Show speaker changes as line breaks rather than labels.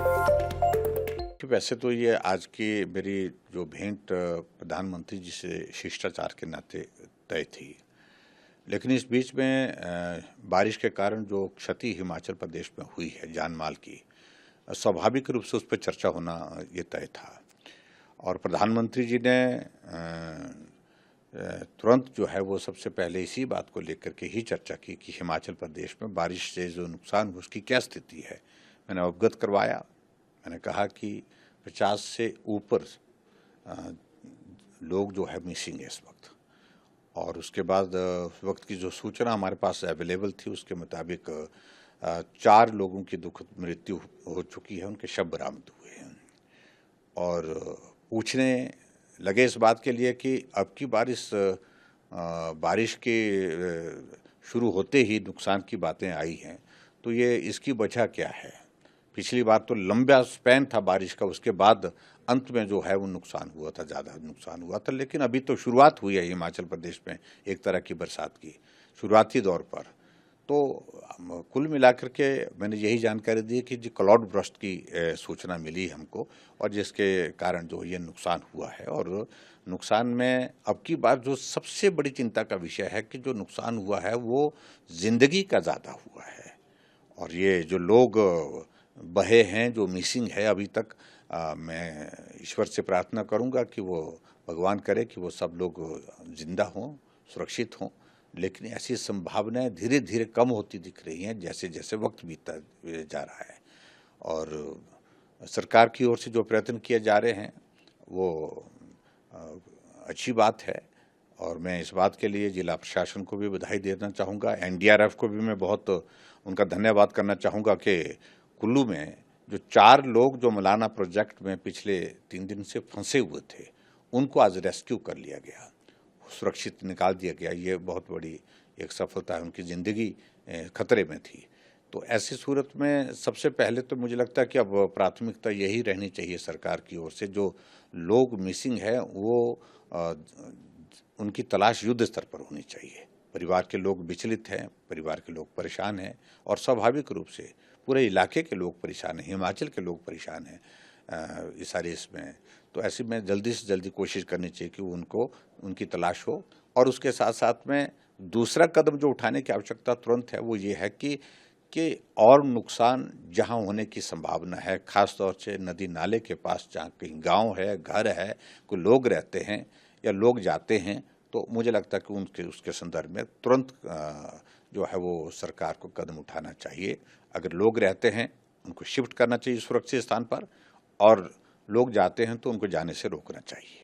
कि वैसे तो ये आज की मेरी जो भेंट प्रधानमंत्री जी से शिष्टाचार के नाते तय थी। लेकिन इस बीच में बारिश के कारण जो क्षति हिमाचल प्रदेश में हुई है जान-माल की, स्वाभाविक रूप से उस पे चर्चा होना ये तय था। और प्रधानमंत्री जी ने तुरंत जो है वो सबसे पहले इसी बात को लेकर के ही चर्चा की कि हिमाचल प्रदेश में बारिश से जो नुकसान हुआ उसकी क्या स्थिति है। मैंने अवगत करवाया। मैंने कहा कि 50 से ऊपर अ, लोग जो है मिसिंग है इस वक्त। और उसके बाद उस वक्त की जो सूचना हमारे पास अवेलेबल थी उसके मुताबिक 4 लोगों की दुखद मृत्यु हो चुकी है, उनके शव बरामद हुए हैं। और पूछने लगे इस बात के लिए कि अब की बारिश के शुरू होते ही नुकसान की बातें आई हैं, तो ये इसकी वजह क्या है? पिछली बार तो लंबा स्पैन था बारिश का, उसके बाद अंत में जो है वो नुकसान हुआ था, ज़्यादा नुकसान हुआ था। लेकिन अभी तो शुरुआत हुई है हिमाचल प्रदेश में एक तरह की बरसात की, शुरुआती दौर पर। तो कुल मिलाकर के मैंने यही जानकारी दी कि जो क्लाउड बर्स्ट की सूचना मिली हमको, और जिसके कारण जो ये नुकसान हुआ है। और नुकसान में अब की बार जो सबसे बड़ी चिंता का विषय है कि जो नुकसान हुआ है वो ज़िंदगी का ज़्यादा हुआ है। और ये जो लोग बहे हैं, जो मिसिंग है अभी तक, मैं ईश्वर से प्रार्थना करूंगा कि वो भगवान करे कि वो सब लोग जिंदा हों, सुरक्षित हों। लेकिन ऐसी संभावनाएं धीरे धीरे कम होती दिख रही हैं जैसे जैसे वक्त बीतता जा रहा है। और सरकार की ओर से जो प्रयत्न किए जा रहे हैं वो अ, अच्छी बात है। और मैं इस बात के लिए जिला प्रशासन को भी बधाई देना चाहूँगा, एनडीआरएफ को भी मैं बहुत उनका धन्यवाद करना चाहूँगा कि कुल्लू में जो 4 लोग जो मलाना प्रोजेक्ट में पिछले 3 दिन से फंसे हुए थे, उनको आज रेस्क्यू कर लिया गया, सुरक्षित निकाल दिया गया। ये बहुत बड़ी एक सफलता है, उनकी ज़िंदगी खतरे में थी। तो ऐसी सूरत में सबसे पहले तो मुझे लगता है कि अब प्राथमिकता यही रहनी चाहिए सरकार की ओर से, जो लोग मिसिंग है वो उनकी तलाश युद्ध स्तर पर होनी चाहिए। परिवार के लोग विचलित हैं, परिवार के लोग परेशान हैं, और स्वाभाविक रूप से पूरे इलाके के लोग परेशान हैं, हिमाचल के लोग परेशान हैं इस सारी इसमें। तो ऐसे में जल्दी से जल्दी कोशिश करनी चाहिए कि उनको उनकी तलाश हो। और उसके साथ-साथ में दूसरा कदम जो उठाने की आवश्यकता तुरंत है वो ये है कि और नुकसान जहाँ होने की संभावना है, ख़ास तौर से नदी-नाले के पास जहाँ कहीं गाँव है, घर है, कोई लोग रहते हैं या लोग जाते हैं, तो मुझे लगता है कि उनके उसके संदर्भ में तुरंत जो है वो सरकार को कदम उठाना चाहिए। अगर लोग रहते हैं, उनको शिफ्ट करना चाहिए सुरक्षित स्थान पर, और लोग जाते हैं तो उनको जाने से रोकना चाहिए।